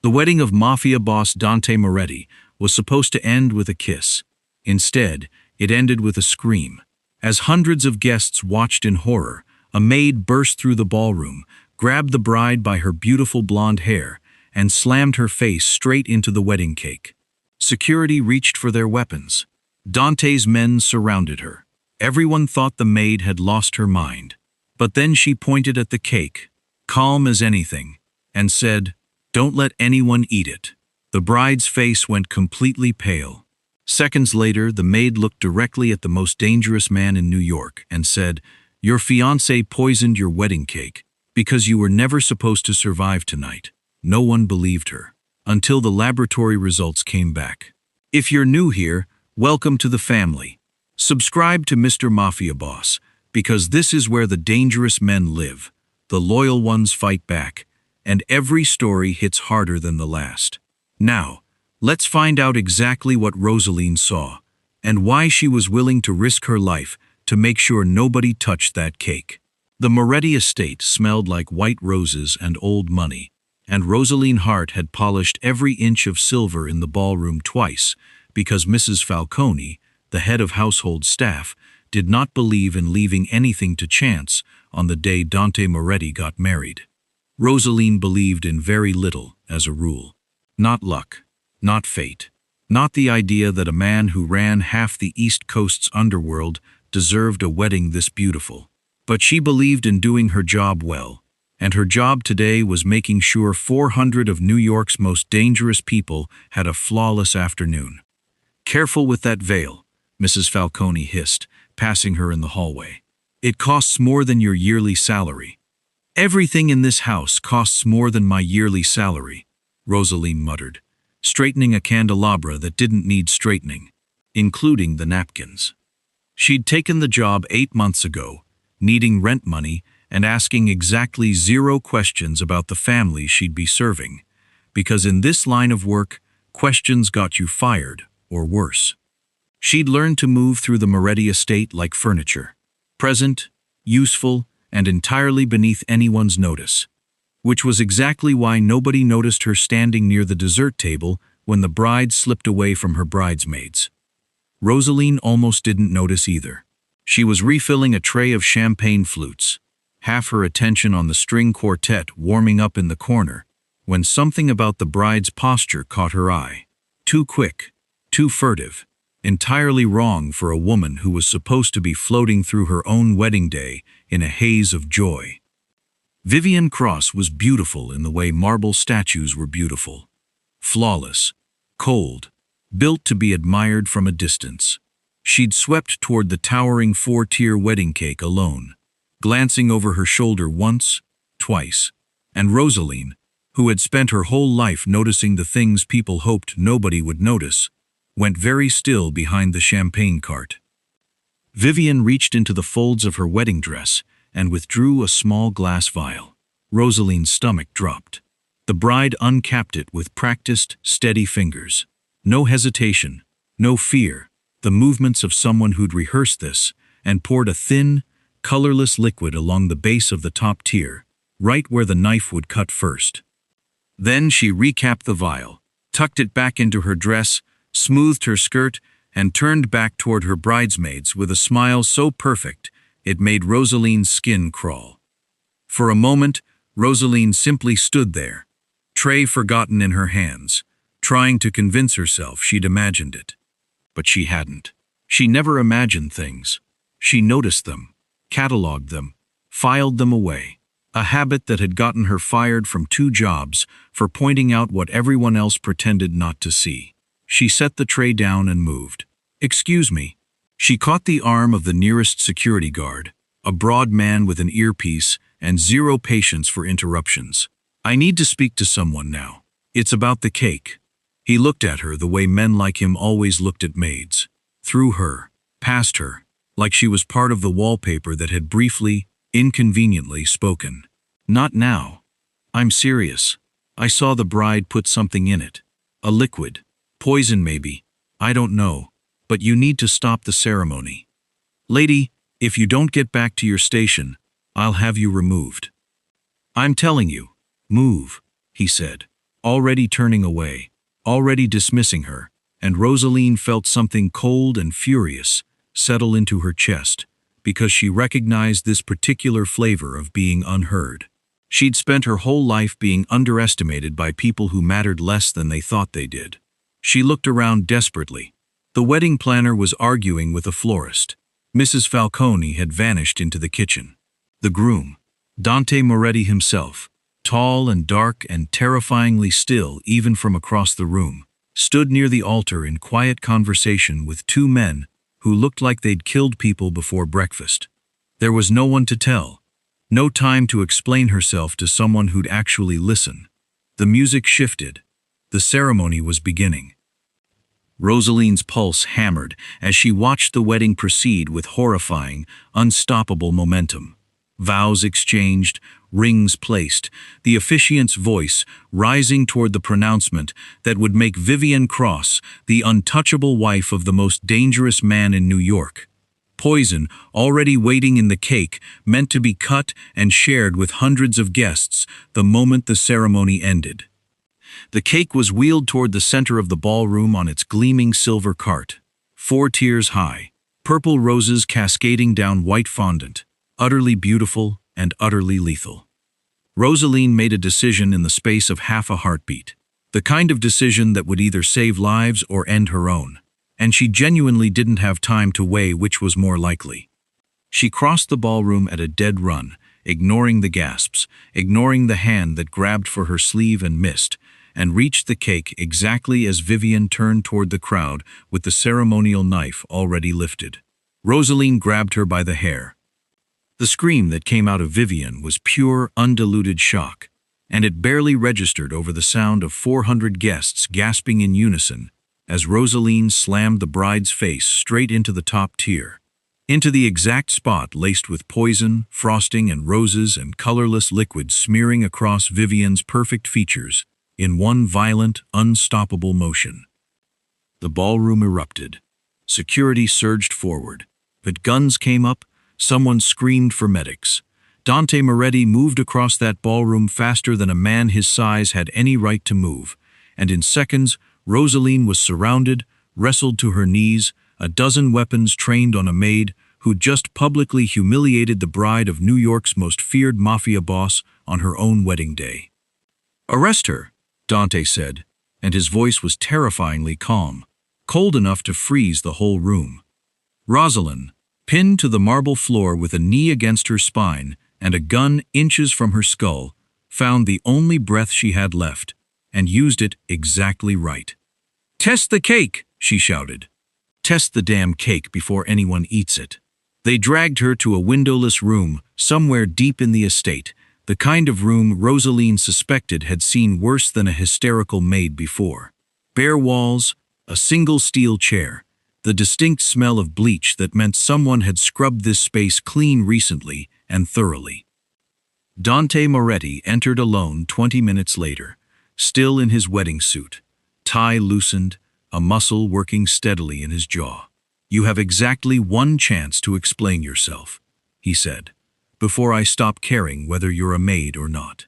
The wedding of Mafia boss Dante Moretti was supposed to end with a kiss. Instead, it ended with a scream. As hundreds of guests watched in horror, a maid burst through the ballroom, grabbed the bride by her beautiful blonde hair, and slammed her face straight into the wedding cake. Security reached for their weapons. Dante's men surrounded her. Everyone thought the maid had lost her mind. But then she pointed at the cake, calm as anything, and said, "Don't let anyone eat it." The bride's face went completely pale. Seconds later, the maid looked directly at the most dangerous man in New York and said, "Your fiancé poisoned your wedding cake because you were never supposed to survive tonight." No one believed her, until the laboratory results came back. If you're new here, welcome to the family. Subscribe to Mr. Mafia Boss, because this is where the dangerous men live, the loyal ones fight back, and every story hits harder than the last. Now, let's find out exactly what Rosaline saw, and why she was willing to risk her life to make sure nobody touched that cake. The Moretti estate smelled like white roses and old money, and Rosaline Hart had polished every inch of silver in the ballroom twice, because Mrs. Falcone, the head of household staff, did not believe in leaving anything to chance on the day Dante Moretti got married. Rosaline believed in very little, as a rule. Not luck, not fate, not the idea that a man who ran half the East Coast's underworld deserved a wedding this beautiful. But she believed in doing her job well, and her job today was making sure 400 of New York's most dangerous people had a flawless afternoon. "Careful with that veil," Mrs. Falcone hissed, passing her in the hallway. "It costs more than your yearly salary." "Everything in this house costs more than my yearly salary," Rosaline muttered, straightening a candelabra that didn't need straightening, including the napkins. She'd taken the job 8 months ago, needing rent money and asking exactly 0 questions about the family she'd be serving, because in this line of work, questions got you fired, or worse. She'd learned to move through the Moretti estate like furniture, present, useful, and entirely beneath anyone's notice, which was exactly why nobody noticed her standing near the dessert table when the bride slipped away from her bridesmaids. Rosaline almost didn't notice either. She was refilling a tray of champagne flutes, half her attention on the string quartet warming up in the corner, when something about the bride's posture caught her eye. Too quick, too furtive, entirely wrong for a woman who was supposed to be floating through her own wedding day in a haze of joy. Vivian Cross was beautiful in the way marble statues were beautiful. Flawless, cold, built to be admired from a distance. She'd swept toward the towering 4-tier wedding cake alone, glancing over her shoulder once, twice, and Rosaline, who had spent her whole life noticing the things people hoped nobody would notice, went very still behind the champagne cart. Vivian reached into the folds of her wedding dress and withdrew a small glass vial. Rosaline's stomach dropped. The bride uncapped it with practiced, steady fingers. No hesitation, no fear, the movements of someone who'd rehearsed this, and poured a thin, colorless liquid along the base of the top tier, right where the knife would cut first. Then she recapped the vial, tucked it back into her dress, smoothed her skirt, and turned back toward her bridesmaids with a smile so perfect it made Rosaline's skin crawl. For a moment, Rosaline simply stood there, tray forgotten in her hands, trying to convince herself she'd imagined it. But she hadn't. She never imagined things. She noticed them, cataloged them, filed them away, a habit that had gotten her fired from 2 jobs for pointing out what everyone else pretended not to see. She set the tray down and moved. "Excuse me." She caught the arm of the nearest security guard, a broad man with an earpiece and 0 patience for interruptions. "I need to speak to someone now. It's about the cake." He looked at her the way men like him always looked at maids. Through her, past her, like she was part of the wallpaper that had briefly, inconveniently spoken. "Not now. I'm serious. I saw the bride put something in it. A liquid. Poison maybe. I don't know. But you need to stop the ceremony. Lady, if you don't get back to your station, I'll have you removed." "I'm telling you. Move," he said, already turning away, already dismissing her, and Rosaline felt something cold and furious settle into her chest, because she recognized this particular flavor of being unheard. She'd spent her whole life being underestimated by people who mattered less than they thought they did. She looked around desperately. The wedding planner was arguing with a florist. Mrs. Falcone had vanished into the kitchen. The groom, Dante Moretti himself, tall and dark and terrifyingly still even from across the room, stood near the altar in quiet conversation with two men who looked like they'd killed people before breakfast. There was no one to tell, no time to explain herself to someone who'd actually listen. The music shifted. The ceremony was beginning. Rosaline's pulse hammered as she watched the wedding proceed with horrifying, unstoppable momentum. Vows exchanged, rings placed, the officiant's voice rising toward the pronouncement that would make Vivian Cross the untouchable wife of the most dangerous man in New York. Poison, already waiting in the cake, meant to be cut and shared with hundreds of guests the moment the ceremony ended. The cake was wheeled toward the center of the ballroom on its gleaming silver cart, 4 tiers high, purple roses cascading down white fondant, utterly beautiful and utterly lethal. Rosaline made a decision in the space of half a heartbeat, the kind of decision that would either save lives or end her own, and she genuinely didn't have time to weigh which was more likely. She crossed the ballroom at a dead run, ignoring the gasps, ignoring the hand that grabbed for her sleeve and missed, and reached the cake exactly as Vivian turned toward the crowd with the ceremonial knife already lifted. Rosaline grabbed her by the hair. The scream that came out of Vivian was pure, undiluted shock, and it barely registered over the sound of 400 guests gasping in unison as Rosaline slammed the bride's face straight into the top tier, into the exact spot laced with poison, frosting, and roses and colorless liquid smearing across Vivian's perfect features in one violent, unstoppable motion. The ballroom erupted. Security surged forward. But guns came up. Someone screamed for medics. Dante Moretti moved across that ballroom faster than a man his size had any right to move, and in seconds, Rosaline was surrounded, wrestled to her knees, a dozen weapons trained on a maid who'd just publicly humiliated the bride of New York's most feared mafia boss on her own wedding day. "Arrest her," Dante said, and his voice was terrifyingly calm, cold enough to freeze the whole room. Rosalind, pinned to the marble floor with a knee against her spine and a gun inches from her skull, found the only breath she had left and used it exactly right. "Test the cake," she shouted. "Test the damn cake before anyone eats it." They dragged her to a windowless room somewhere deep in the estate, the kind of room Rosaline suspected had seen worse than a hysterical maid before. Bare walls, a single steel chair, the distinct smell of bleach that meant someone had scrubbed this space clean recently and thoroughly. Dante Moretti entered alone 20 minutes later, still in his wedding suit, tie loosened, a muscle working steadily in his jaw. "You have exactly one chance to explain yourself," he said, "before I stop caring whether you're a maid or not."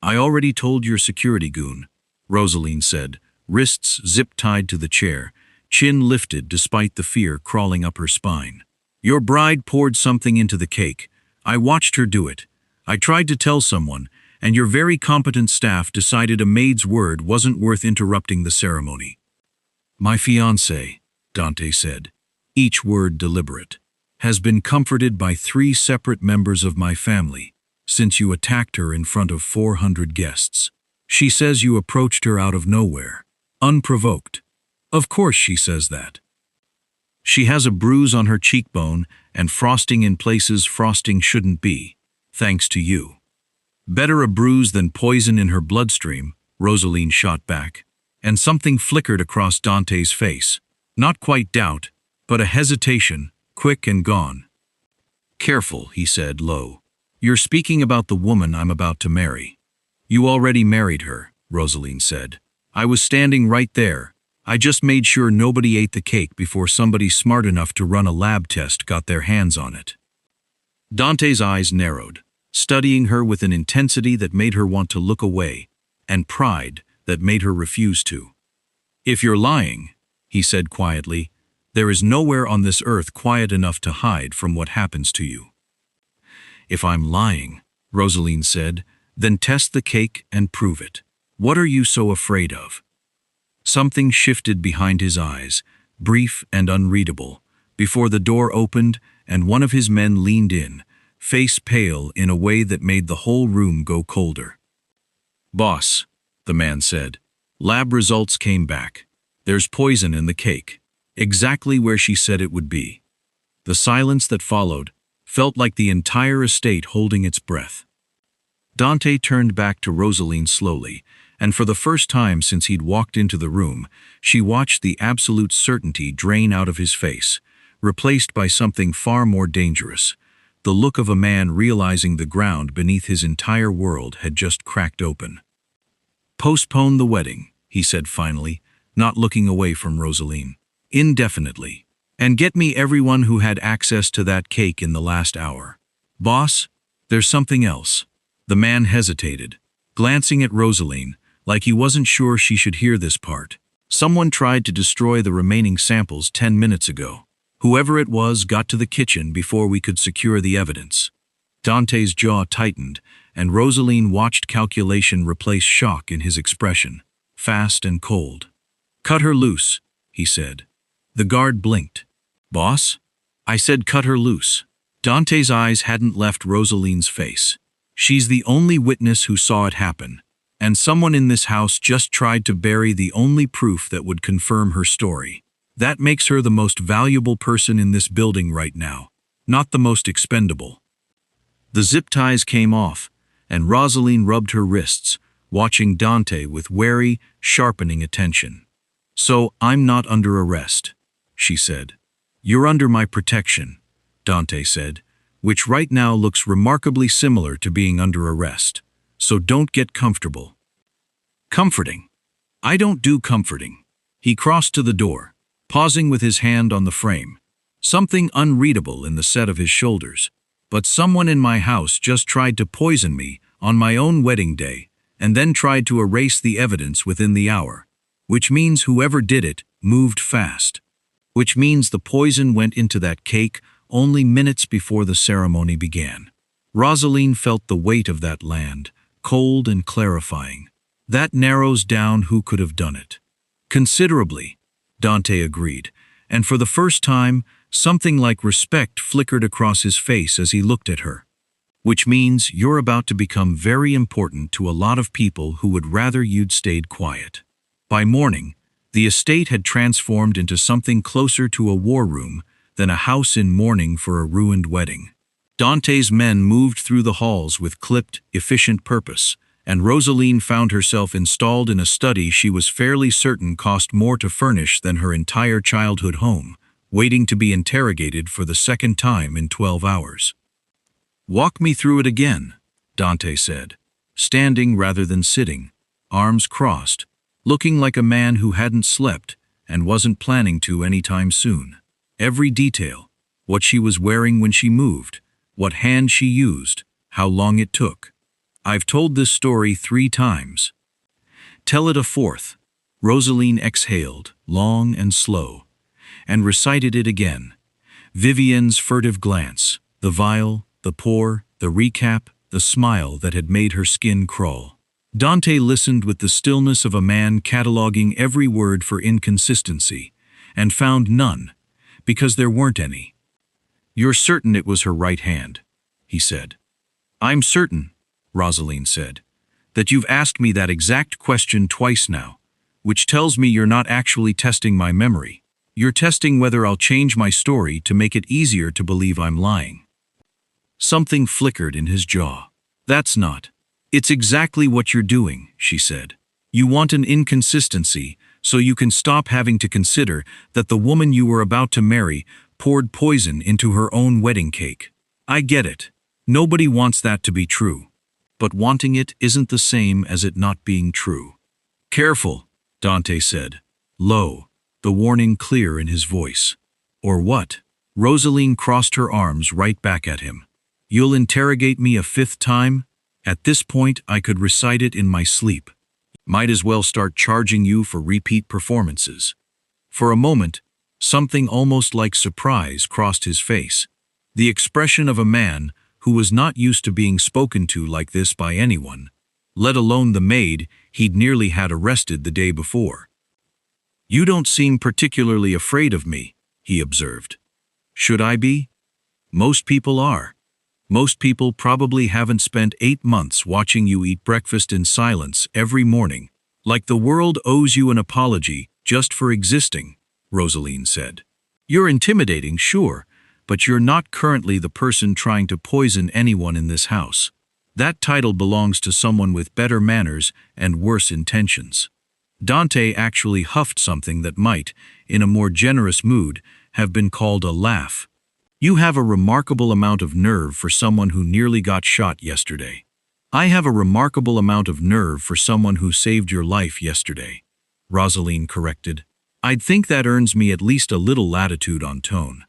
"I already told your security goon," Rosaline said, wrists zip-tied to the chair, chin lifted despite the fear crawling up her spine. "Your bride poured something into the cake. I watched her do it. I tried to tell someone, and your very competent staff decided a maid's word wasn't worth interrupting the ceremony." "My fiancée," Dante said, each word deliberate, "has been comforted by 3 separate members of my family since you attacked her in front of 400 guests. She says you approached her out of nowhere, unprovoked. Of course she says that. She has a bruise on her cheekbone and frosting in places frosting shouldn't be, thanks to you." "Better a bruise than poison in her bloodstream," Rosaline shot back, and something flickered across Dante's face. Not quite doubt, but a hesitation, quick and gone. "Careful," he said low. "You're speaking about the woman I'm about to marry." "You already married her," Rosaline said. "I was standing right there. I just made sure nobody ate the cake before somebody smart enough to run a lab test got their hands on it." Dante's eyes narrowed, studying her with an intensity that made her want to look away, and pride, that made her refuse to. "If you're lying," he said quietly, "there is nowhere on this earth quiet enough to hide from what happens to you." "If I'm lying," Rosaline said, "then test the cake and prove it. What are you so afraid of?" Something shifted behind his eyes, brief and unreadable, before the door opened and one of his men leaned in, face pale in a way that made the whole room go colder. "Boss," the man said, "lab results came back. There's poison in the cake, exactly where she said it would be." The silence that followed felt like the entire estate holding its breath. Dante turned back to Rosaline slowly, and for the first time since he'd walked into the room, she watched the absolute certainty drain out of his face, replaced by something far more dangerous, the look of a man realizing the ground beneath his entire world had just cracked open. "Postpone the wedding," he said finally, not looking away from Rosaline. "Indefinitely. And get me everyone who had access to that cake in the last hour. Boss, there's something else." The man hesitated, glancing at Rosaline, like he wasn't sure she should hear this part. "Someone tried to destroy the remaining samples 10 minutes ago. Whoever it was got to the kitchen before we could secure the evidence." Dante's jaw tightened, and Rosaline watched calculation replace shock in his expression, fast and cold. "Cut her loose," he said. The guard blinked. "Boss?" "I said cut her loose." Dante's eyes hadn't left Rosaline's face. "She's the only witness who saw it happen, and someone in this house just tried to bury the only proof that would confirm her story. That makes her the most valuable person in this building right now, not the most expendable." The zip ties came off, and Rosaline rubbed her wrists, watching Dante with wary, sharpening attention. "So I'm not under arrest," she said. "You're under my protection," Dante said, "which right now looks remarkably similar to being under arrest. So don't get comfortable." "Comforting? I don't do comforting." He crossed to the door, pausing with his hand on the frame. Something unreadable in the set of his shoulders. "But someone in my house just tried to poison me on my own wedding day, and then tried to erase the evidence within the hour. Which means whoever did it moved fast. Which means the poison went into that cake only minutes before the ceremony began." Rosaline felt the weight of that land, cold and clarifying. "That narrows down who could have done it." "Considerably," Dante agreed, and for the first time, something like respect flickered across his face as he looked at her. "Which means you're about to become very important to a lot of people who would rather you'd stayed quiet." By morning, the estate had transformed into something closer to a war room than a house in mourning for a ruined wedding. Dante's men moved through the halls with clipped, efficient purpose, and Rosaline found herself installed in a study she was fairly certain cost more to furnish than her entire childhood home, waiting to be interrogated for the second time in 12 hours. "Walk me through it again," Dante said, standing rather than sitting, arms crossed, looking like a man who hadn't slept and wasn't planning to anytime soon. Every detail, what she was wearing when she moved, what hand she used, how long it took. "I've told this story 3 times." "Tell it a 4th. Rosaline exhaled, long and slow, and recited it again. Vivienne's furtive glance, the vial, the pour, the recap, the smile that had made her skin crawl. Dante listened with the stillness of a man cataloging every word for inconsistency, and found none, because there weren't any. "You're certain it was her right hand," he said. "I'm certain," Rosaline said, "that you've asked me that exact question twice now, which tells me you're not actually testing my memory. You're testing whether I'll change my story to make it easier to believe I'm lying." Something flickered in his jaw. "That's not. It's exactly what you're doing," she said. "You want an inconsistency so you can stop having to consider that the woman you were about to marry poured poison into her own wedding cake. I get it. Nobody wants that to be true. But wanting it isn't the same as it not being true." "Careful," Dante said, low, the warning clear in his voice. "Or what?" Rosaline crossed her arms right back at him. "You'll interrogate me a 5th time? At this point, I could recite it in my sleep." Might as well start charging you for repeat performances. For a moment, something almost like surprise crossed his face. The expression of a man who was not used to being spoken to like this by anyone, let alone the maid he'd nearly had arrested the day before. "You don't seem particularly afraid of me," he observed. "Should I be? Most people are. Most people probably haven't spent 8 months watching you eat breakfast in silence every morning, like the world owes you an apology just for existing," Rosaline said. "You're intimidating, sure, but you're not currently the person trying to poison anyone in this house. That title belongs to someone with better manners and worse intentions." Dante actually huffed something that might, in a more generous mood, have been called a laugh. "You have a remarkable amount of nerve for someone who nearly got shot yesterday." "I have a remarkable amount of nerve for someone who saved your life yesterday," Rosaline corrected. "I'd think that earns me at least a little latitude on tone."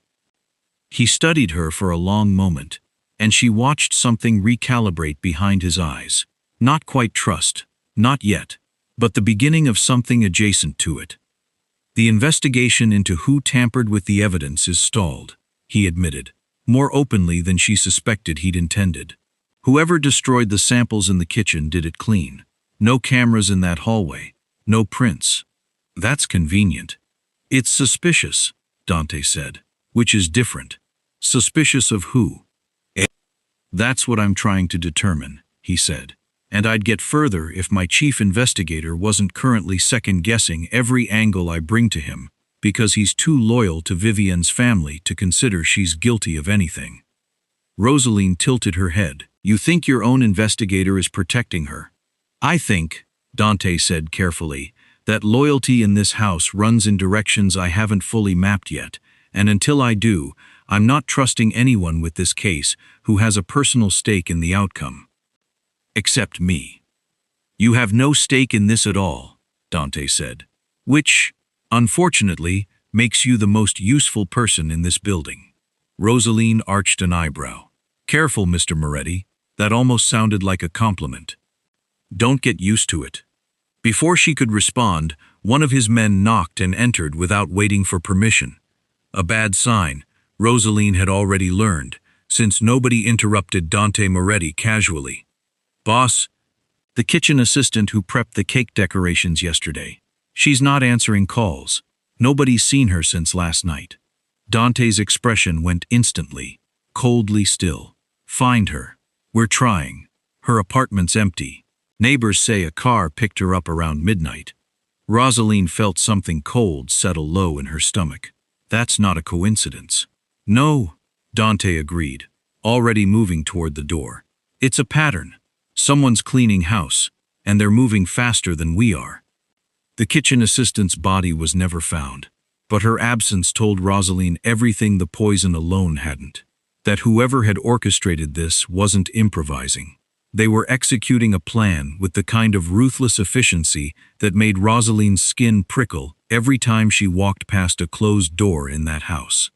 He studied her for a long moment, and she watched something recalibrate behind his eyes. Not quite trust, not yet, but the beginning of something adjacent to it. "The investigation into who tampered with the evidence is stalled," he admitted, more openly than she suspected he'd intended. "Whoever destroyed the samples in the kitchen did it clean. No cameras in that hallway, no prints. That's convenient." "It's suspicious," Dante said. "Which is different. Suspicious of who?" "That's what I'm trying to determine," he said. "And I'd get further if my chief investigator wasn't currently second-guessing every angle I bring to him, because he's too loyal to Vivian's family to consider she's guilty of anything." Rosaline tilted her head. "You think your own investigator is protecting her?" "I think," Dante said carefully, "that loyalty in this house runs in directions I haven't fully mapped yet, and until I do, I'm not trusting anyone with this case who has a personal stake in the outcome. Except me." "You have no stake in this at all," Dante said. "Which, unfortunately, makes you the most useful person in this building." Rosaline arched an eyebrow. "Careful, Mr. Moretti. That almost sounded like a compliment." "Don't get used to it." Before she could respond, one of his men knocked and entered without waiting for permission. A bad sign, Rosaline had already learned, since nobody interrupted Dante Moretti casually. "Boss, the kitchen assistant who prepped the cake decorations yesterday. She's not answering calls. Nobody's seen her since last night." Dante's expression went instantly, coldly still. "Find her. We're trying. Her apartment's empty. Neighbors say a car picked her up around midnight." Rosaline felt something cold settle low in her stomach. "That's not a coincidence." "No," Dante agreed, already moving toward the door. "It's a pattern. Someone's cleaning house, and they're moving faster than we are." The kitchen assistant's body was never found, but her absence told Rosaline everything the poison alone hadn't. That whoever had orchestrated this wasn't improvising. They were executing a plan with the kind of ruthless efficiency that made Rosaline's skin prickle every time she walked past a closed door in that house.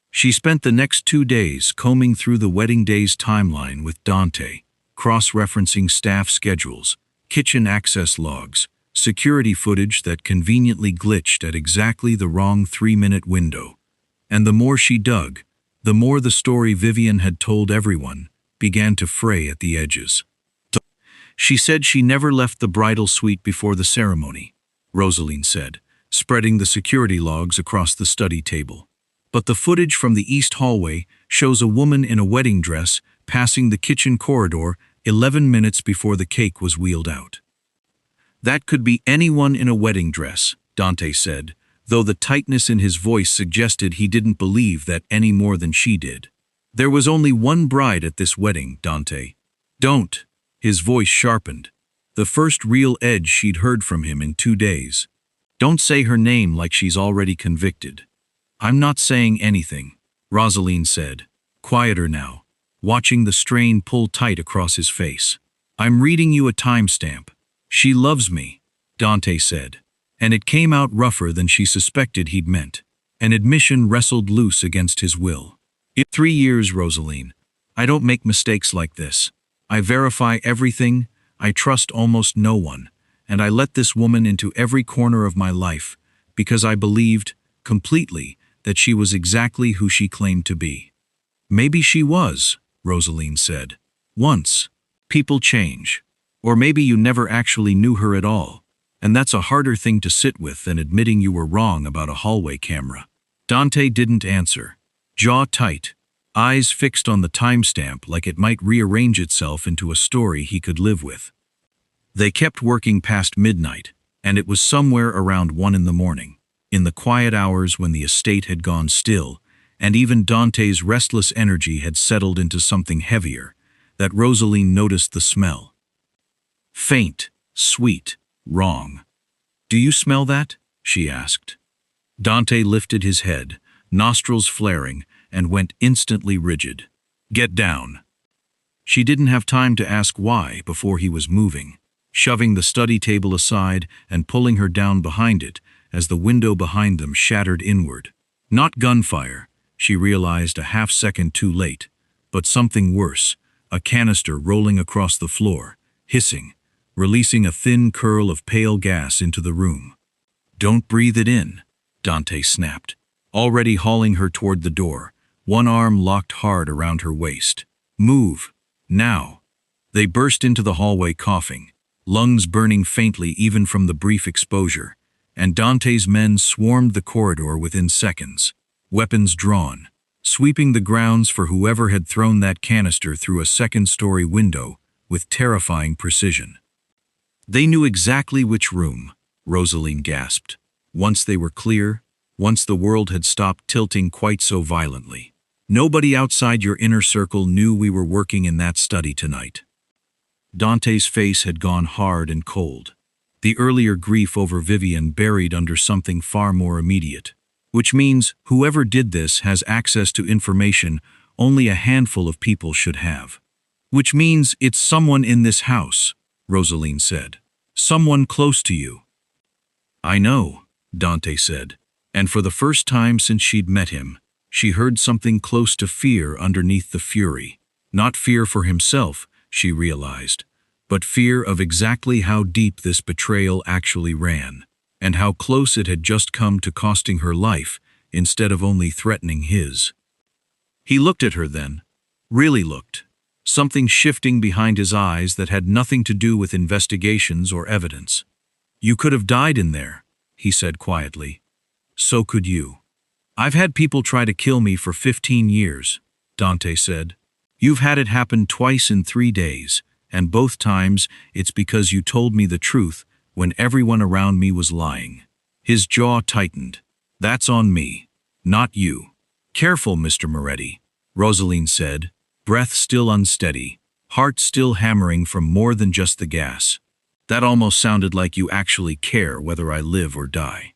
She spent the next 2 days combing through the wedding day's timeline with Dante, cross-referencing staff schedules, kitchen access logs, security footage that conveniently glitched at exactly the wrong 3-minute window. And the more she dug, the more the story Vivian had told everyone began to fray at the edges. "She said she never left the bridal suite before the ceremony," Rosaline said, spreading the security logs across the study table. "But the footage from the east hallway shows a woman in a wedding dress passing the kitchen corridor 11 minutes before the cake was wheeled out." "That could be anyone in a wedding dress," Dante said, though the tightness in his voice suggested he didn't believe that any more than she did. "There was only one bride at this wedding, Dante." "Don't." His voice sharpened, the first real edge she'd heard from him in 2 days. "Don't say her name like she's already convicted." "I'm not saying anything," Rosaline said, quieter now, watching the strain pull tight across his face. "I'm reading you a timestamp. She loves me," Dante said, and it came out rougher than she suspected he'd meant. An admission wrestled loose against his will. "In 3 years, Rosaline. I don't make mistakes like this. I verify everything, I trust almost no one, and I let this woman into every corner of my life because I believed, completely, that she was exactly who she claimed to be. Maybe she was, Rosaline said. Once. People change. Or maybe you never actually knew her at all, and that's a harder thing to sit with than admitting you were wrong about a hallway camera. Dante didn't answer. Jaw tight, eyes fixed on the timestamp like it might rearrange itself into a story he could live with. They kept working past midnight, and it was somewhere around 1 in the morning, in the quiet hours when the estate had gone still, and even Dante's restless energy had settled into something heavier, that Rosaline noticed the smell. Faint, sweet, wrong. "Do you smell that?" she asked. Dante lifted his head, nostrils flaring, and went instantly rigid. "Get down." She didn't have time to ask why before he was moving, shoving the study table aside and pulling her down behind it as the window behind them shattered inward. Not gunfire, she realized a half-second too late, but something worse, a canister rolling across the floor, hissing, releasing a thin curl of pale gas into the room. "Don't breathe it in," Dante snapped, already hauling her toward the door, one arm locked hard around her waist. "Move. Now." They burst into the hallway coughing, lungs burning faintly even from the brief exposure, and Dante's men swarmed the corridor within seconds, weapons drawn, sweeping the grounds for whoever had thrown that canister through a second-story window with terrifying precision. They knew exactly which room, Rosaline gasped, once they were clear, once the world had stopped tilting quite so violently. "Nobody outside your inner circle knew we were working in that study tonight." Dante's face had gone hard and cold, the earlier grief over Vivian buried under something far more immediate. "Which means whoever did this has access to information only a handful of people should have. Which means it's someone in this house," Rosaline said. "Someone close to you." "I know," Dante said, and for the first time since she'd met him, she heard something close to fear underneath the fury. Not fear for himself, she realized, but fear of exactly how deep this betrayal actually ran, and how close it had just come to costing her life instead of only threatening his. He looked at her then, really looked, something shifting behind his eyes that had nothing to do with investigations or evidence. "You could have died in there," he said quietly. "So could you." "I've had people try to kill me for 15 years, Dante said. "You've had it happen twice in 3 days, and both times it's because you told me the truth when everyone around me was lying." His jaw tightened. "That's on me, not you." "Careful, Mr. Moretti," Rosaline said, breath still unsteady, heart still hammering from more than just the gas. "That almost sounded like you actually care whether I live or die."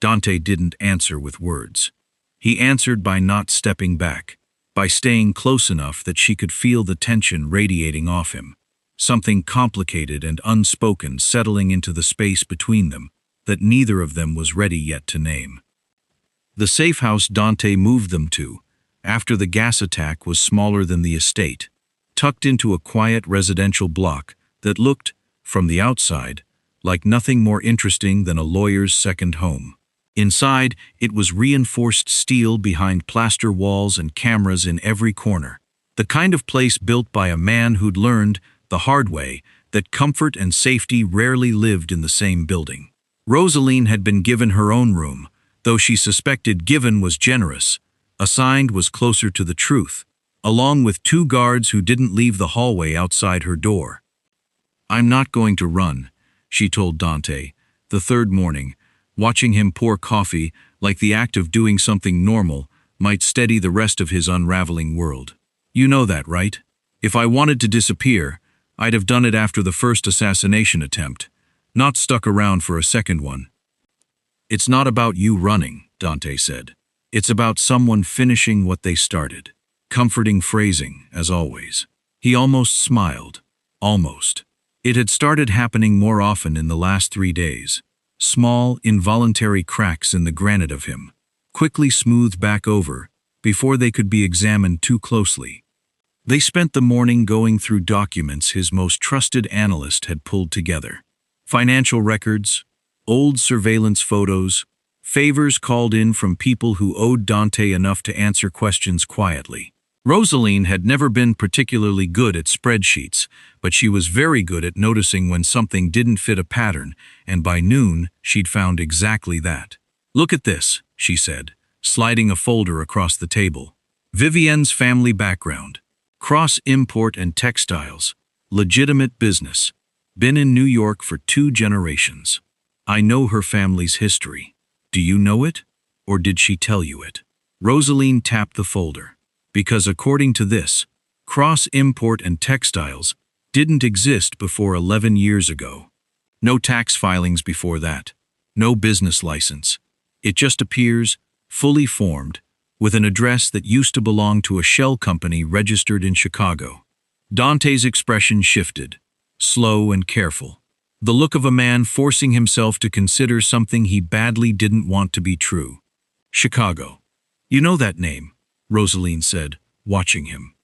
Dante didn't answer with words. He answered by not stepping back, by staying close enough that she could feel the tension radiating off him, something complicated and unspoken settling into the space between them that neither of them was ready yet to name. The safe house Dante moved them to, after the gas attack, was smaller than the estate, tucked into a quiet residential block that looked, from the outside, like nothing more interesting than a lawyer's second home. Inside, it was reinforced steel behind plaster walls and cameras in every corner, the kind of place built by a man who'd learned, the hard way, that comfort and safety rarely lived in the same building. Rosaline had been given her own room, though she suspected given was generous. Assigned was closer to the truth, along with 2 guards who didn't leave the hallway outside her door. "I'm not going to run," she told Dante, the third morning, watching him pour coffee like the act of doing something normal might steady the rest of his unraveling world. "You know that, right? If I wanted to disappear, I'd have done it after the first assassination attempt, not stuck around for a second one." "It's not about you running," Dante said. "It's about someone finishing what they started." Comforting phrasing, as always. He almost smiled. Almost. It had started happening more often in the last 3 days. Small, involuntary cracks in the granite of him, quickly smoothed back over, before they could be examined too closely. They spent the morning going through documents his most trusted analyst had pulled together. Financial records, old surveillance photos, favors called in from people who owed Dante enough to answer questions quietly. Rosaline had never been particularly good at spreadsheets, but she was very good at noticing when something didn't fit a pattern, and by noon, she'd found exactly that. "Look at this," she said, sliding a folder across the table. Vivienne's family background. Cross-import and textiles. Legitimate business. Been in New York for 2 generations. I know her family's history. Do you know it? Or did she tell you it? Rosaline tapped the folder. Because according to this, cross-import and textiles didn't exist before 11 years ago. No tax filings before that. No business license. It just appears, fully formed, with an address that used to belong to a shell company registered in Chicago. Dante's expression shifted, slow and careful. The look of a man forcing himself to consider something he badly didn't want to be true. Chicago. You know that name, Rosaline said, watching him.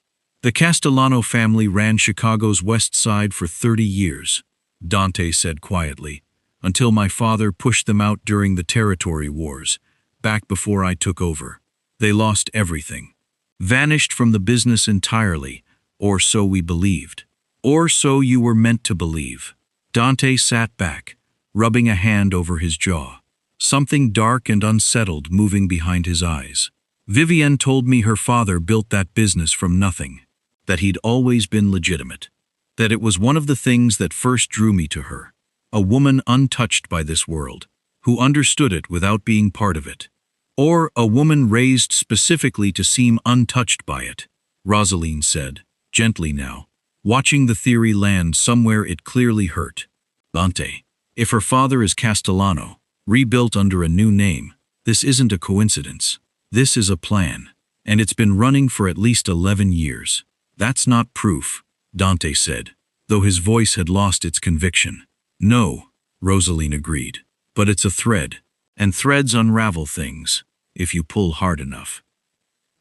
The Castellano family ran Chicago's West Side for 30 years, Dante said quietly, until my father pushed them out during the territory wars, back before I took over. They lost everything. Vanished from the business entirely, or so we believed. Or so you were meant to believe. Dante sat back, rubbing a hand over his jaw, something dark and unsettled moving behind his eyes. Vivienne told me her father built that business from nothing, that he'd always been legitimate, that it was one of the things that first drew me to her, a woman untouched by this world, who understood it without being part of it. Or a woman raised specifically to seem untouched by it, Rosaline said, gently now, watching the theory land somewhere it clearly hurt. Dante, if her father is Castellano, rebuilt under a new name, this isn't a coincidence. This is a plan, and it's been running for at least 11 years. That's not proof, Dante said, though his voice had lost its conviction. No, Rosaline agreed, but it's a thread, and threads unravel things, if you pull hard enough.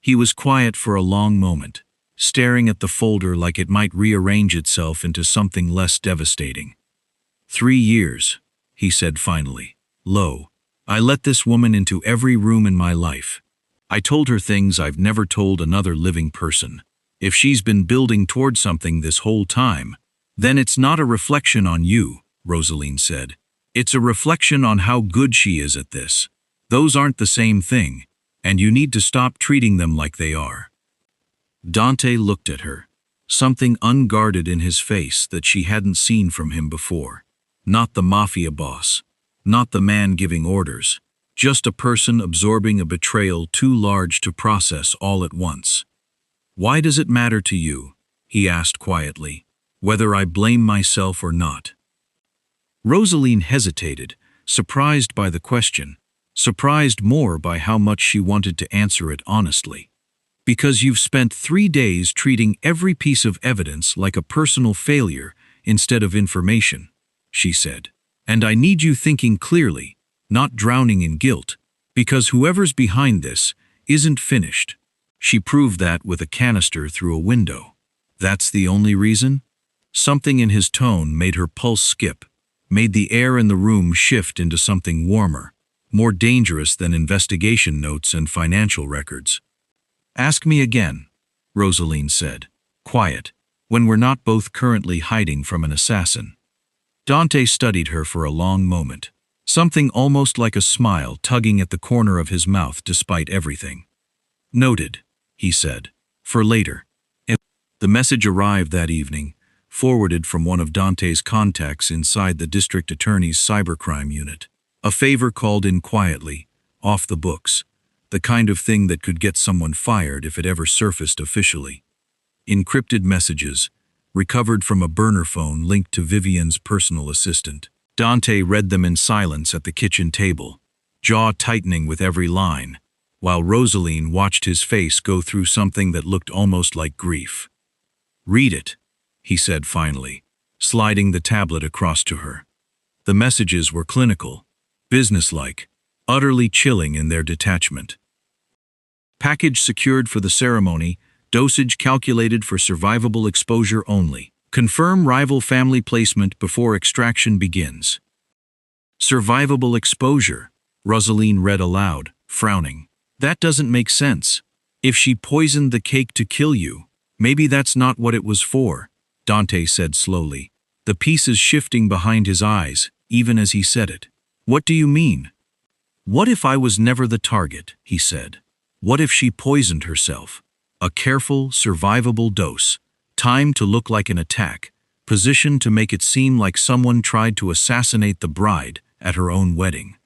He was quiet for a long moment, staring at the folder like it might rearrange itself into something less devastating. 3 years, he said finally, low. I let this woman into every room in my life. I told her things I've never told another living person. If she's been building toward something this whole time, then it's not a reflection on you, Rosaline said. It's a reflection on how good she is at this. Those aren't the same thing, and you need to stop treating them like they are. Dante looked at her, something unguarded in his face that she hadn't seen from him before. Not the Mafia boss, not the man giving orders, just a person absorbing a betrayal too large to process all at once. Why does it matter to you, he asked quietly, whether I blame myself or not? Rosaline hesitated, surprised by the question, surprised more by how much she wanted to answer it honestly. Because you've spent 3 days treating every piece of evidence like a personal failure instead of information, she said. And I need you thinking clearly, not drowning in guilt, because whoever's behind this isn't finished. She proved that with a canister through a window. That's the only reason? Something in his tone made her pulse skip, made the air in the room shift into something warmer, more dangerous than investigation notes and financial records. Ask me again, Rosaline said, quiet, when we're not both currently hiding from an assassin. Dante studied her for a long moment, something almost like a smile tugging at the corner of his mouth despite everything. Noted, he said, for later. The message arrived that evening, forwarded from one of Dante's contacts inside the district attorney's cybercrime unit. A favor called in quietly, off the books, the kind of thing that could get someone fired if it ever surfaced officially. Encrypted messages, recovered from a burner phone linked to Vivienne's personal assistant. Dante read them in silence at the kitchen table, jaw tightening with every line, while Rosaline watched his face go through something that looked almost like grief. Read it, he said finally, sliding the tablet across to her. The messages were clinical, businesslike, utterly chilling in their detachment. Package secured for the ceremony, dosage calculated for survivable exposure only. Confirm rival family placement before extraction begins. Survivable exposure, Rosaline read aloud, frowning. That doesn't make sense. If she poisoned the cake to kill you, maybe that's not what it was for, Dante said slowly, the pieces shifting behind his eyes, even as he said it. What do you mean? What if I was never the target, he said. What if she poisoned herself? A careful, survivable dose, timed to look like an attack, positioned to make it seem like someone tried to assassinate the bride at her own wedding.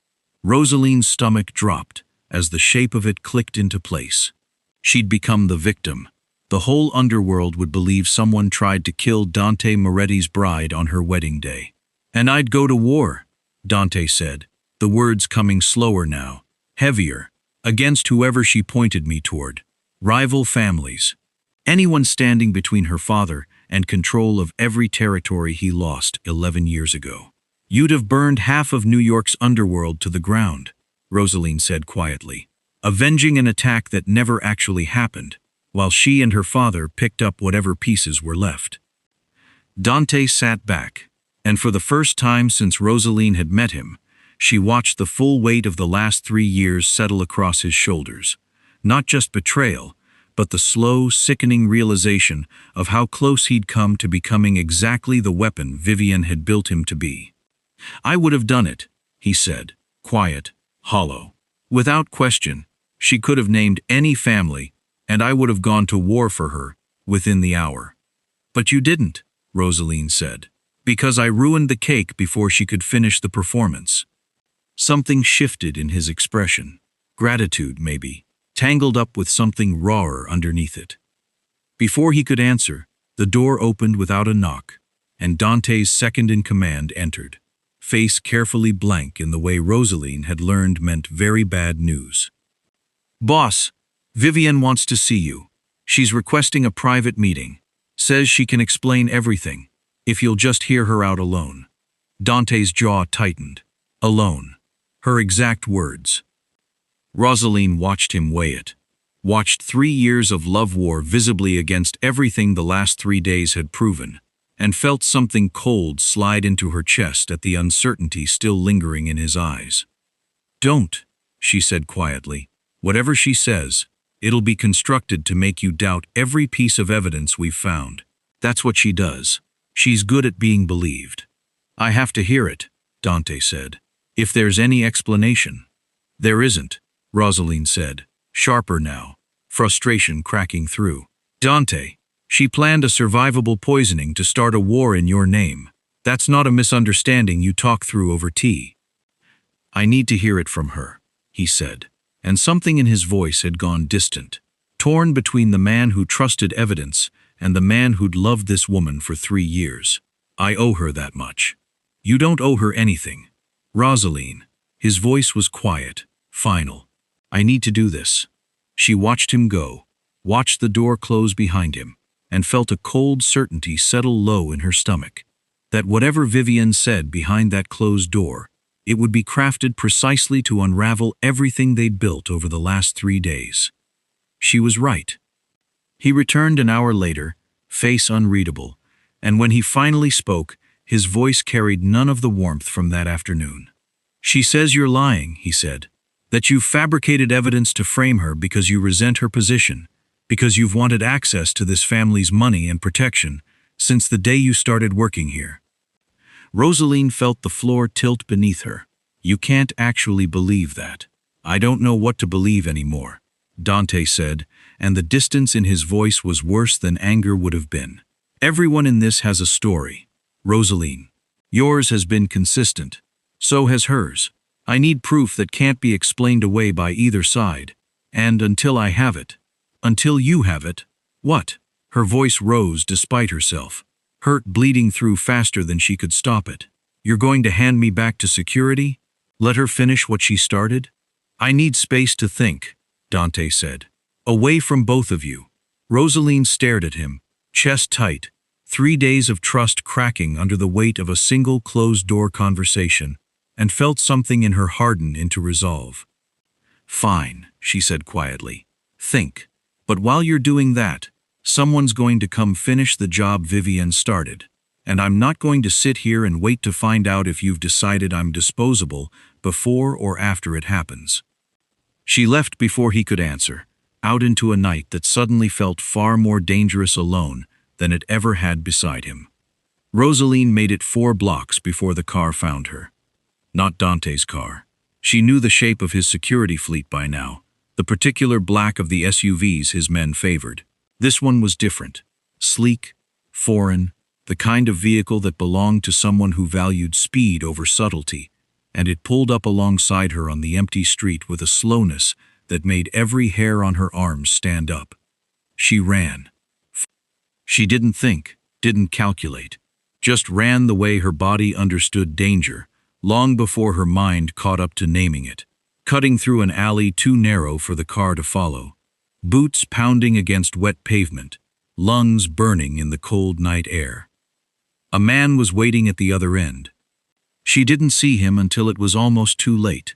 Rosaline's stomach dropped as the shape of it clicked into place. She'd become the victim. The whole underworld would believe someone tried to kill Dante Moretti's bride on her wedding day. And I'd go to war, Dante said, the words coming slower now, heavier, against whoever she pointed me toward. Rival families. Anyone standing between her father and control of every territory he lost 11 years ago. You'd have burned half of New York's underworld to the ground, Rosaline said quietly, avenging an attack that never actually happened, while she and her father picked up whatever pieces were left. Dante sat back, and for the first time since Rosaline had met him, she watched the full weight of the last 3 years settle across his shoulders. Not just betrayal, but the slow, sickening realization of how close he'd come to becoming exactly the weapon Vivian had built him to be. I would have done it, he said, quiet, hollow. Without question, she could have named any family, and I would have gone to war for her within the hour. But you didn't, Rosaline said, because I ruined the cake before she could finish the performance. Something shifted in his expression. Gratitude, maybe, tangled up with something rawer underneath it. Before he could answer, the door opened without a knock, and Dante's second-in-command entered, face carefully blank in the way Rosaline had learned meant very bad news. Boss, Vivian wants to see you. She's requesting a private meeting. Says she can explain everything, if you'll just hear her out alone. Dante's jaw tightened. Alone. Her exact words. Rosaline watched him weigh it. Watched 3 years of love war visibly against everything the last 3 days had proven, and felt something cold slide into her chest at the uncertainty still lingering in his eyes. Don't, she said quietly. Whatever she says, it'll be constructed to make you doubt every piece of evidence we've found. That's what she does. She's good at being believed. I have to hear it, Dante said. If there's any explanation. There isn't, Rosaline said, sharper now, frustration cracking through. Dante, she planned a survivable poisoning to start a war in your name. That's not a misunderstanding you talk through over tea. I need to hear it from her, he said, and something in his voice had gone distant, torn between the man who trusted evidence and the man who'd loved this woman for 3 years. I owe her that much. You don't owe her anything. Rosaline. His voice was quiet, final. I need to do this. She watched him go, watched the door close behind him, and felt a cold certainty settle low in her stomach, that whatever Vivian said behind that closed door, it would be crafted precisely to unravel everything they'd built over the last 3 days. She was right. He returned an hour later, face unreadable, and when he finally spoke, his voice carried none of the warmth from that afternoon. She says you're lying, he said, that you've fabricated evidence to frame her because you resent her position, because you've wanted access to this family's money and protection since the day you started working here. Rosaline felt the floor tilt beneath her. You can't actually believe that. I don't know what to believe anymore, Dante said, and the distance in his voice was worse than anger would have been. Everyone in this has a story. Rosaline. Yours has been consistent. So has hers. I need proof that can't be explained away by either side. And until I have it. Until you have it. What? Her voice rose despite herself, hurt bleeding through faster than she could stop it. You're going to hand me back to security? Let her finish what she started? I need space to think, Dante said. Away from both of you. Rosaline stared at him, chest tight. 3 days of trust cracking under the weight of a single closed-door conversation, and felt something in her harden into resolve. Fine, she said quietly. Think. But while you're doing that, Someone's going to come finish the job Vivienne started. And I'm not going to sit here and wait to find out if you've decided I'm disposable before or after it happens. She left before he could answer, out into a night that suddenly felt far more dangerous alone than it ever had beside him. Rosaline made it 4 blocks before the car found her. Not Dante's car. She knew the shape of his security fleet by now, the particular black of the SUVs his men favored. This one was different. Sleek, foreign, the kind of vehicle that belonged to someone who valued speed over subtlety, and it pulled up alongside her on the empty street with a slowness that made every hair on her arms stand up. She ran. She didn't think, didn't calculate, just ran the way her body understood danger, long before her mind caught up to naming it, cutting through an alley too narrow for the car to follow, boots pounding against wet pavement, lungs burning in the cold night air. A man was waiting at the other end. She didn't see him until it was almost too late.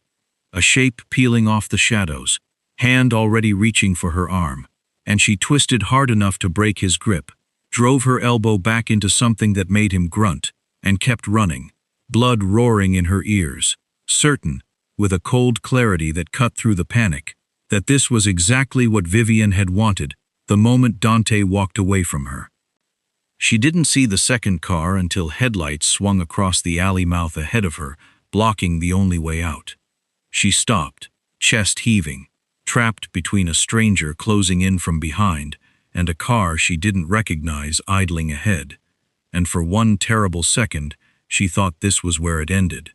A shape peeling off the shadows, hand already reaching for her arm, and she twisted hard enough to break his grip, drove her elbow back into something that made him grunt, and kept running, blood roaring in her ears, certain, with a cold clarity that cut through the panic, that this was exactly what Vivienne had wanted the moment Dante walked away from her. She didn't see the second car until headlights swung across the alley mouth ahead of her, blocking the only way out. She stopped, chest heaving, trapped between a stranger closing in from behind and a car she didn't recognize idling ahead, and for one terrible second she thought this was where it ended.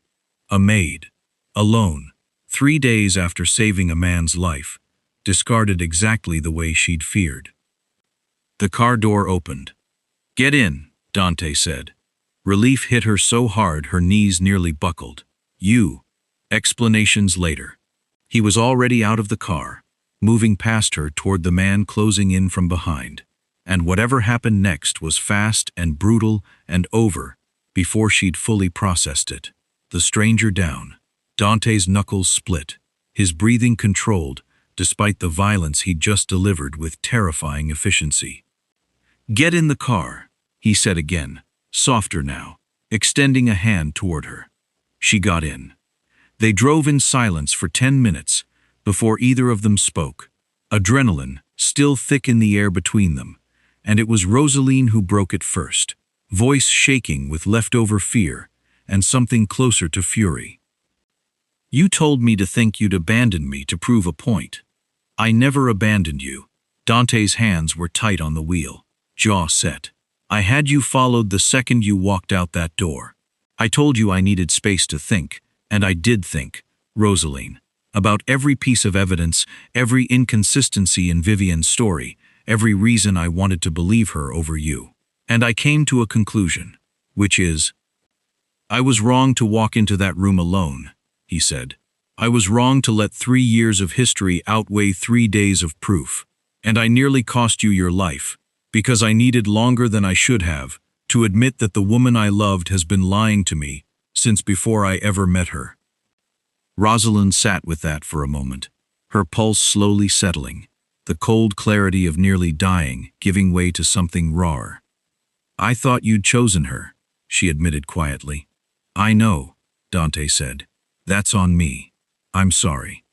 A maid, alone, 3 days after saving a man's life, discarded exactly the way she'd feared. The car door opened. "Get in," Dante said. Relief hit her so hard her knees nearly buckled. "You." Explanations later. He was already out of the car, moving past her toward the man closing in from behind. And whatever happened next was fast and brutal and over before she'd fully processed it. The stranger down. Dante's knuckles split, his breathing controlled, despite the violence he'd just delivered with terrifying efficiency. "Get in the car," he said again, softer now, extending a hand toward her. She got in. They drove in silence for 10 minutes before either of them spoke, adrenaline still thick in the air between them, and it was Rosaline who broke it first, voice shaking with leftover fear and something closer to fury. "You told me to think you'd abandon me to prove a point. I never abandoned you." Dante's hands were tight on the wheel, jaw set. "I had you followed the second you walked out that door. I told you I needed space to think, and I did think, Rosaline, about every piece of evidence, every inconsistency in Vivienne's story, every reason I wanted to believe her over you. And I came to a conclusion, which is, I was wrong to walk into that room alone," he said. "I was wrong to let 3 years of history outweigh 3 days of proof. And I nearly cost you your life, because I needed longer than I should have to admit that the woman I loved has been lying to me since before I ever met her." Rosalind sat with that for a moment, her pulse slowly settling, the cold clarity of nearly dying giving way to something rawer. "I thought you'd chosen her," she admitted quietly. "I know," Dante said. "That's on me. I'm sorry."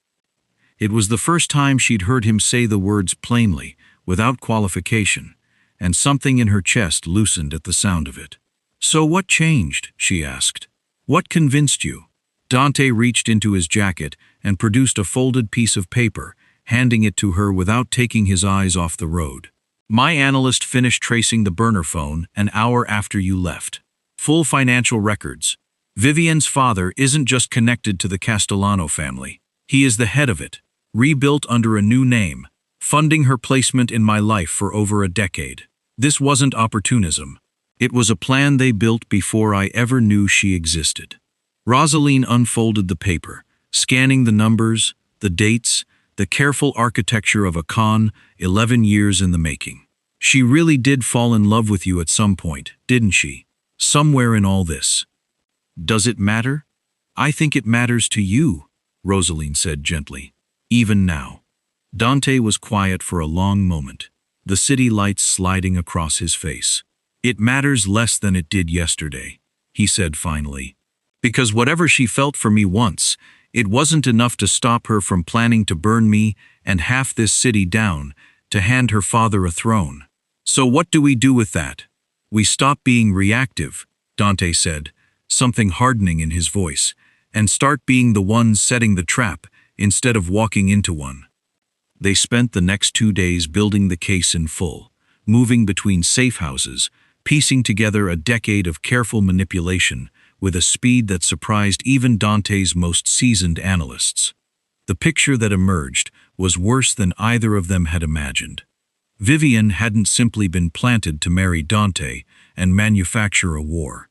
It was the first time she'd heard him say the words plainly, without qualification, and something in her chest loosened at the sound of it. "So what changed?" she asked. "What convinced you?" Dante reached into his jacket and produced a folded piece of paper, handing it to her without taking his eyes off the road. "My analyst finished tracing the burner phone an hour after you left. Full financial records. Vivienne's father isn't just connected to the Castellano family. He is the head of it, rebuilt under a new name, funding her placement in my life for over a decade. This wasn't opportunism. It was a plan they built before I ever knew she existed." Rosaline unfolded the paper, scanning the numbers, the dates, the careful architecture of a con 11 years in the making. "She really did fall in love with you at some point, didn't she? Somewhere in all this." "Does it matter?" "I think it matters to you," Rosaline said gently. "Even now." Dante was quiet for a long moment. the city lights sliding across his face. "It matters less than it did yesterday," he said finally. "Because whatever she felt for me once, it wasn't enough to stop her from planning to burn me and half this city down to hand her father a throne. So what do we do with that? We stop being reactive," Dante said, something hardening in his voice, "and start being the ones setting the trap instead of walking into one." They spent the next 2 days building the case in full, moving between safe houses, piecing together a decade of careful manipulation with a speed that surprised even Dante's most seasoned analysts. The picture that emerged was worse than either of them had imagined. Vivian hadn't simply been planted to marry Dante and manufacture a war.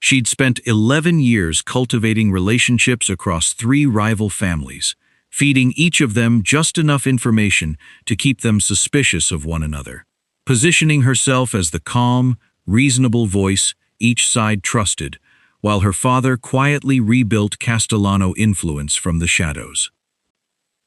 She'd spent 11 years cultivating relationships across 3 rival families, feeding each of them just enough information to keep them suspicious of one another, positioning herself as the calm, reasonable voice each side trusted, while her father quietly rebuilt Castellano influence from the shadows.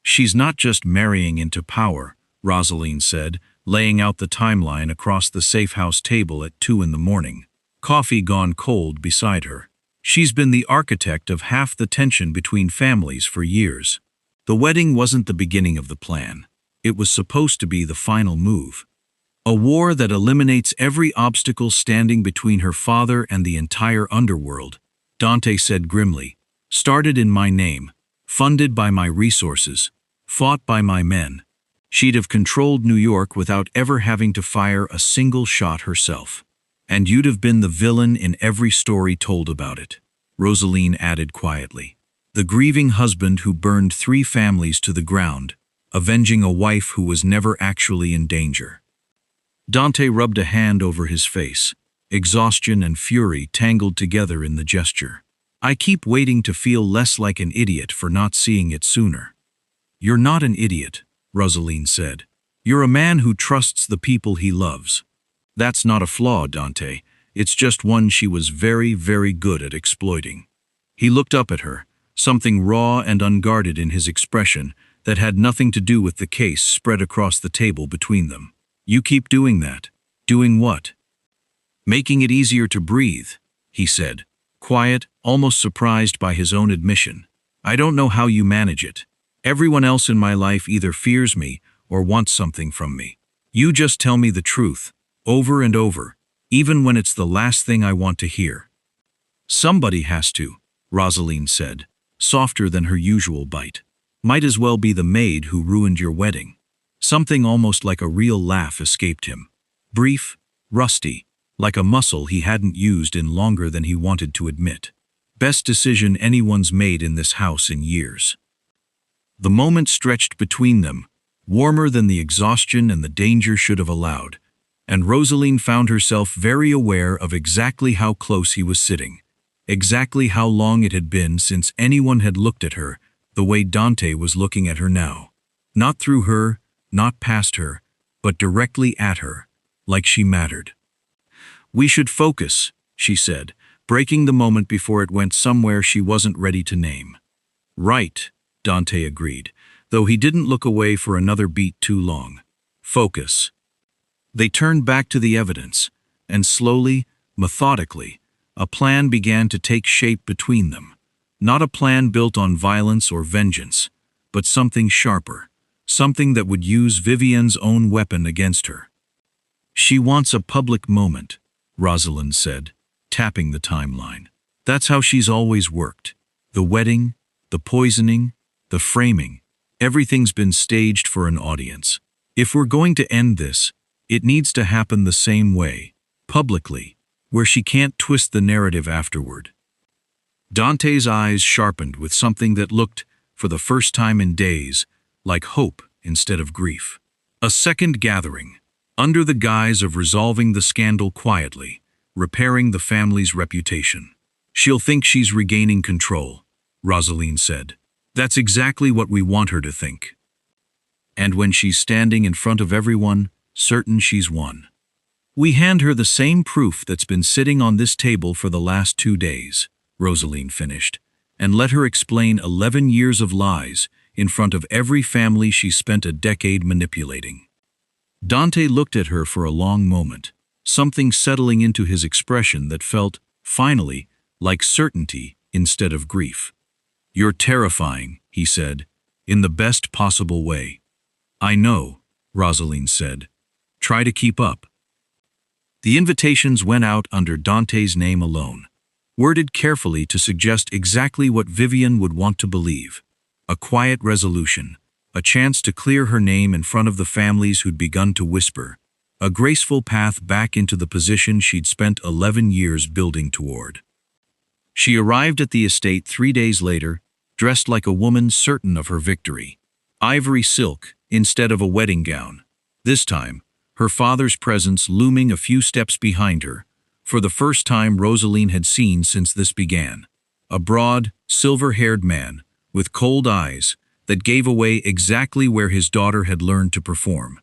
"She's not just marrying into power," Rosaline said, laying out the timeline across the safe house table at 2 in the morning, coffee gone cold beside her. "She's been the architect of half the tension between families for years." The wedding wasn't the beginning of the plan. It was supposed to be the final move. A war that eliminates every obstacle standing between her father and the entire underworld, Dante said grimly, "started in my name, funded by my resources, fought by my men. She'd have controlled New York without ever having to fire a single shot herself. And you'd have been the villain in every story told about it," Rosaline added quietly. "The grieving husband who burned 3 families to the ground, avenging a wife who was never actually in danger." Dante rubbed a hand over his face, exhaustion and fury tangled together in the gesture. "I keep waiting to feel less like an idiot for not seeing it sooner." "You're not an idiot," Rosaline said. "You're a man who trusts the people he loves. That's not a flaw, Dante. It's just one she was very, very good at exploiting." He looked up at her, something raw and unguarded in his expression that had nothing to do with the case spread across the table between them. "You keep doing that." "Doing what?" "Making it easier to breathe," he said, quiet, almost surprised by his own admission. "I don't know how you manage it. Everyone else in my life either fears me or wants something from me. You just tell me the truth, over and over, even when it's the last thing I want to hear." "Somebody has to," Rosaline said, softer than her usual bite. "Might as well be the maid who ruined your wedding." Something almost like a real laugh escaped him. Brief, rusty, like a muscle he hadn't used in longer than he wanted to admit. "Best decision anyone's made in this house in years." The moment stretched between them, warmer than the exhaustion and the danger should have allowed, and Rosaline found herself very aware of exactly how close he was sitting, exactly how long it had been since anyone had looked at her the way Dante was looking at her now. Not through her, not past her, but directly at her, like she mattered. "We should focus," she said, breaking the moment before it went somewhere she wasn't ready to name. "Right," Dante agreed, though he didn't look away for another beat too long. "Focus." They turned back to the evidence, and slowly, methodically, a plan began to take shape between them. Not a plan built on violence or vengeance, but something sharper, something that would use Vivian's own weapon against her. "She wants a public moment," Rosalind said, tapping the timeline. "That's how she's always worked. The wedding, the poisoning, the framing, everything's been staged for an audience. If we're going to end this, it needs to happen the same way, publicly, where she can't twist the narrative afterward." Dante's eyes sharpened with something that looked, for the first time in days, like hope instead of grief. A second gathering, under the guise of resolving the scandal quietly, repairing the family's reputation. "She'll think she's regaining control," Rosaline said. "That's exactly what we want her to think. And when she's standing in front of everyone, certain she's won. We hand her the same proof that's been sitting on this table for the last 2 days, Rosaline finished, and let her explain 11 years of lies in front of every family she spent a decade manipulating. Dante looked at her for a long moment, something settling into his expression that felt, finally, like certainty instead of grief. "You're terrifying," he said, "in the best possible way." "I know," Rosaline said. "Try to keep up." The invitations went out under Dante's name alone, worded carefully to suggest exactly what Vivian would want to believe. A quiet resolution, a chance to clear her name in front of the families who'd begun to whisper, a graceful path back into the position she'd spent 11 years building toward. She arrived at the estate 3 days later, dressed like a woman certain of her victory. Ivory silk instead of a wedding gown. This time, her father's presence looming a few steps behind her, for the first time Rosaline had seen since this began. A broad, silver-haired man, with cold eyes, that gave away exactly where his daughter had learned to perform.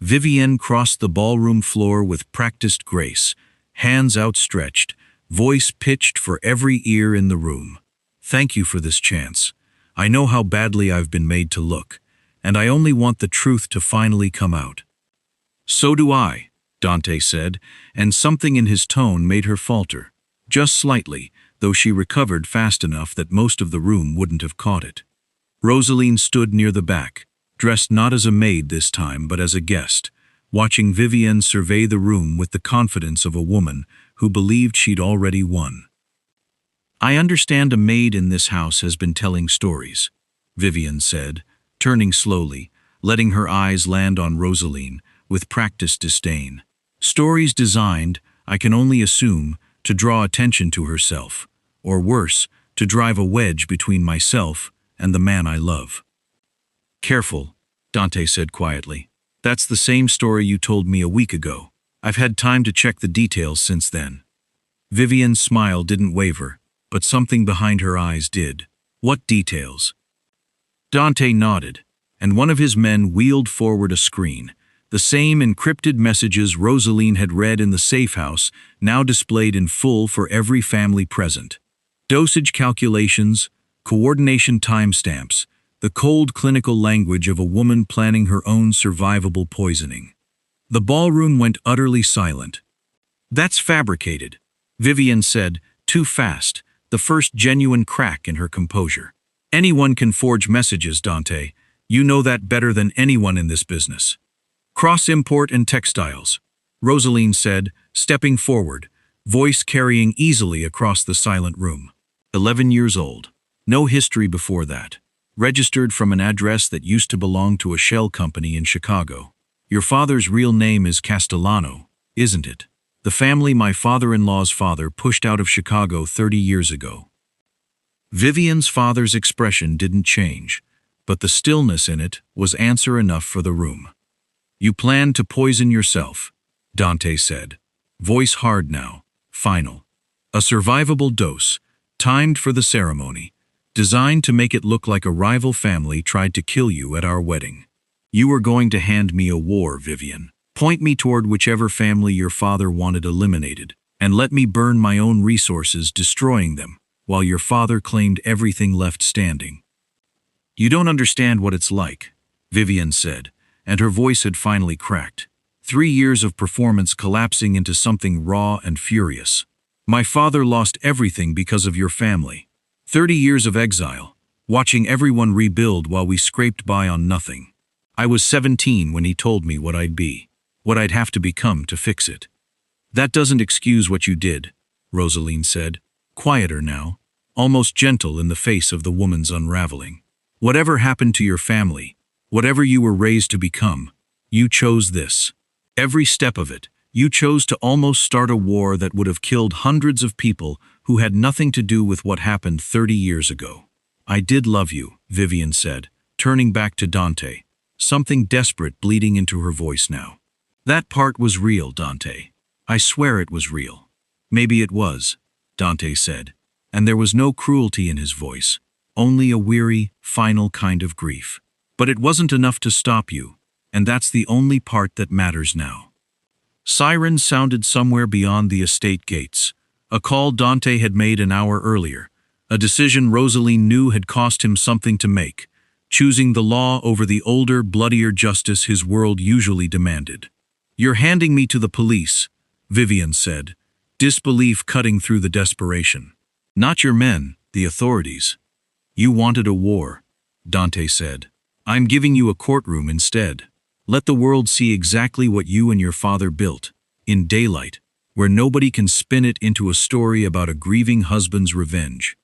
Vivienne crossed the ballroom floor with practiced grace, hands outstretched, voice pitched for every ear in the room. "Thank you for this chance. I know how badly I've been made to look, and I only want the truth to finally come out." "So do I," Dante said, and something in his tone made her falter. Just slightly, though she recovered fast enough that most of the room wouldn't have caught it. Rosaline stood near the back, dressed not as a maid this time but as a guest, watching Vivienne survey the room with the confidence of a woman who believed she'd already won. "I understand a maid in this house has been telling stories," Vivienne said, turning slowly, letting her eyes land on Rosaline with practiced disdain. "Stories designed, I can only assume, to draw attention to herself, or worse, to drive a wedge between myself and the man I love." "Careful," Dante said quietly. "That's the same story you told me a week ago. I've had time to check the details since then." Vivian's smile didn't waver, but something behind her eyes did. "What details?" Dante nodded, and one of his men wheeled forward a screen. The same encrypted messages Rosaline had read in the safe house, now displayed in full for every family present. Dosage calculations, coordination timestamps, the cold clinical language of a woman planning her own survivable poisoning. The ballroom went utterly silent. "That's fabricated," Vivian said, too fast, the first genuine crack in her composure. "Anyone can forge messages, Dante. You know that better than anyone in this business." "Cross-import and textiles," Rosaline said, stepping forward, voice carrying easily across the silent room. 11 years old. No history before that. Registered from an address that used to belong to a shell company in Chicago. "Your father's real name is Castellano, isn't it? The family my father-in-law's father pushed out of Chicago 30 years ago." Vivian's father's expression didn't change, but the stillness in it was answer enough for the room. "You planned to poison yourself," Dante said, voice hard now, final. "A survivable dose, timed for the ceremony, designed to make it look like a rival family tried to kill you at our wedding. You were going to hand me a war, Vivian. Point me toward whichever family your father wanted eliminated, and let me burn my own resources destroying them, while your father claimed everything left standing." "You don't understand what it's like," Vivian said, and her voice had finally cracked. 3 years of performance collapsing into something raw and furious. "My father lost everything because of your family. 30 years of exile, watching everyone rebuild while we scraped by on nothing. I was 17 when he told me what I'd be, what I'd have to become to fix it." "That doesn't excuse what you did," Rosaline said, quieter now, almost gentle in the face of the woman's unraveling. "Whatever happened to your family, whatever you were raised to become, you chose this. Every step of it, you chose to almost start a war that would have killed hundreds of people who had nothing to do with what happened 30 years ago." "I did love you," Vivian said, turning back to Dante, something desperate bleeding into her voice now. "That part was real, Dante. I swear it was real." "Maybe it was," Dante said, and there was no cruelty in his voice, only a weary, final kind of grief. "But it wasn't enough to stop you, and that's the only part that matters now." Sirens sounded somewhere beyond the estate gates, a call Dante had made an hour earlier, a decision Rosaline knew had cost him something to make, choosing the law over the older, bloodier justice his world usually demanded. "You're handing me to the police," Vivian said, disbelief cutting through the desperation. "Not your men, the authorities." "You wanted a war," Dante said. "I'm giving you a courtroom instead. Let the world see exactly what you and your father built, in daylight, where nobody can spin it into a story about a grieving husband's revenge."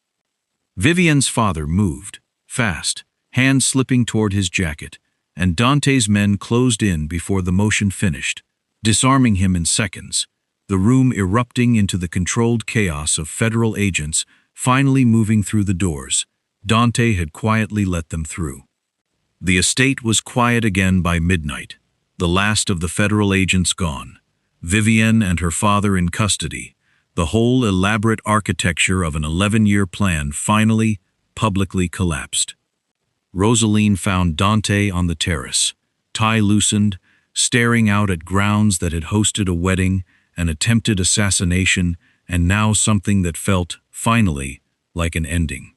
Vivian's father moved, fast, hands slipping toward his jacket, and Dante's men closed in before the motion finished, disarming him in seconds, the room erupting into the controlled chaos of federal agents finally moving through the doors. Dante had quietly let them through. The estate was quiet again by midnight, the last of the federal agents gone, Vivian and her father in custody, the whole elaborate architecture of an 11-year plan finally, publicly collapsed. Rosaline found Dante on the terrace, tie loosened, staring out at grounds that had hosted a wedding, an attempted assassination, and now something that felt, finally, like an ending.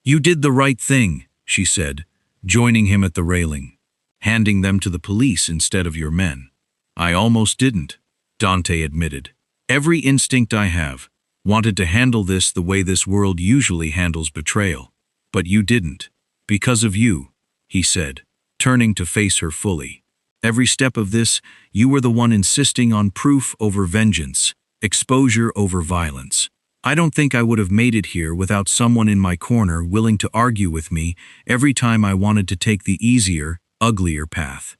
"You did the right thing," she said, joining him at the railing, "handing them to the police instead of your men." "I almost didn't," Dante admitted. "Every instinct I have wanted to handle this the way this world usually handles betrayal. But you didn't. Because of you," he said, turning to face her fully. "Every step of this, you were the one insisting on proof over vengeance, exposure over violence. I don't think I would have made it here without someone in my corner willing to argue with me every time I wanted to take the easier, uglier path."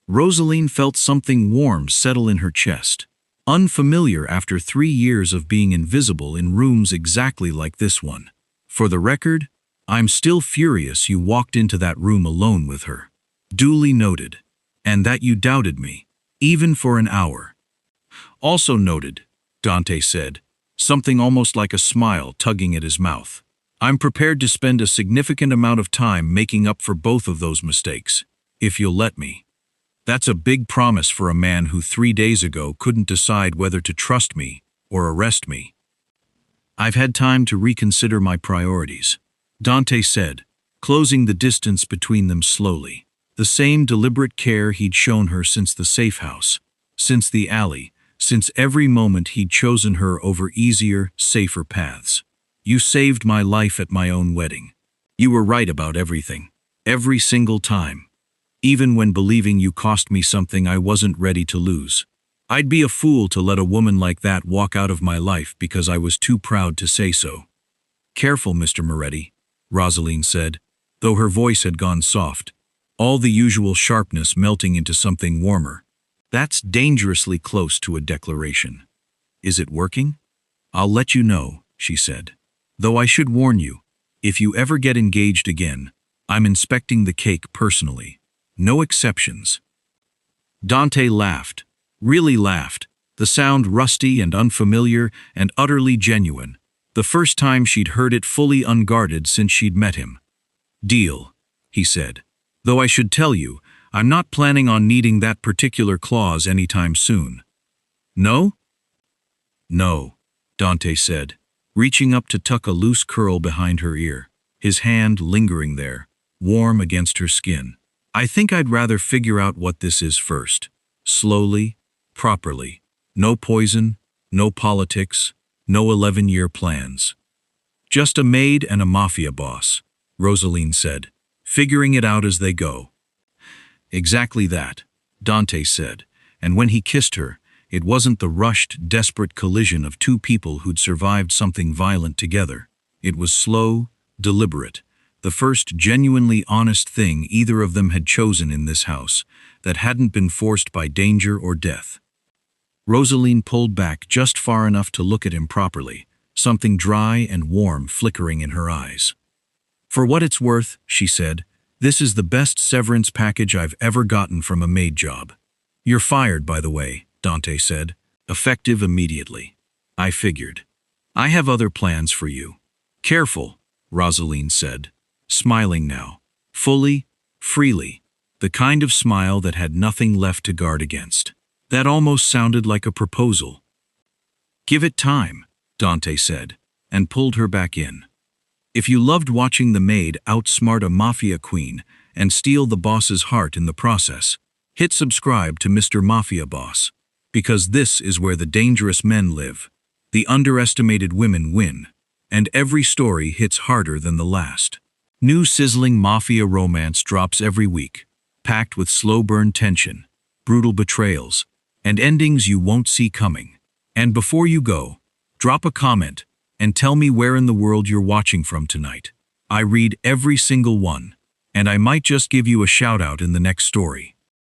Rosaline felt something warm settle in her chest, unfamiliar after 3 years of being invisible in rooms exactly like this one. "For the record, I'm still furious you walked into that room alone with her. Duly noted. And that you doubted me, even for an hour." "Also noted," Dante said, something almost like a smile tugging at his mouth. "I'm prepared to spend a significant amount of time making up for both of those mistakes, if you'll let me. That's a big promise for a man who 3 days ago couldn't decide whether to trust me or arrest me." "I've had time to reconsider my priorities," Dante said, closing the distance between them slowly. The same deliberate care he'd shown her since the safe house, since the alley, since every moment he'd chosen her over easier, safer paths. "You saved my life at my own wedding. You were right about everything, every single time. Even when believing you cost me something I wasn't ready to lose. I'd be a fool to let a woman like that walk out of my life because I was too proud to say so." "Careful, Mr. Moretti," Rosaline said, though her voice had gone soft, all the usual sharpness melting into something warmer. "That's dangerously close to a declaration." "Is it working?" "I'll let you know," she said. "Though I should warn you, if you ever get engaged again, I'm inspecting the cake personally. No exceptions." Dante laughed, really laughed, the sound rusty and unfamiliar and utterly genuine, the first time she'd heard it fully unguarded since she'd met him. "Deal," he said. "Though I should tell you, I'm not planning on needing that particular clause anytime soon." "No?" "No," Dante said, reaching up to tuck a loose curl behind her ear, his hand lingering there, warm against her skin. "I think I'd rather figure out what this is first. Slowly, properly. No poison, no politics, no 11-year plans. Just a maid and a mafia boss," Rosaline said, "figuring it out as they go." "Exactly that," Dante said, and when he kissed her, it wasn't the rushed, desperate collision of two people who'd survived something violent together. It was slow, deliberate, the first genuinely honest thing either of them had chosen in this house, that hadn't been forced by danger or death. Rosaline pulled back just far enough to look at him properly, something dry and warm flickering in her eyes. "For what it's worth," she said, "this is the best severance package I've ever gotten from a maid job." "You're fired, by the way," Dante said, "effective immediately." "I figured. I have other plans for you." "Careful," Rosaline said, smiling now, fully, freely, the kind of smile that had nothing left to guard against. That almost sounded like a proposal. "Give it time," Dante said, and pulled her back in. If you loved watching the maid outsmart a mafia queen and steal the boss's heart in the process, hit subscribe to Mr. Mafia Boss, because this is where the dangerous men live, the underestimated women win, and every story hits harder than the last. New sizzling mafia romance drops every week, packed with slow-burn tension, brutal betrayals, and endings you won't see coming. And before you go, drop a comment and tell me where in the world you're watching from tonight. I read every single one, and I might just give you a shout-out in the next story.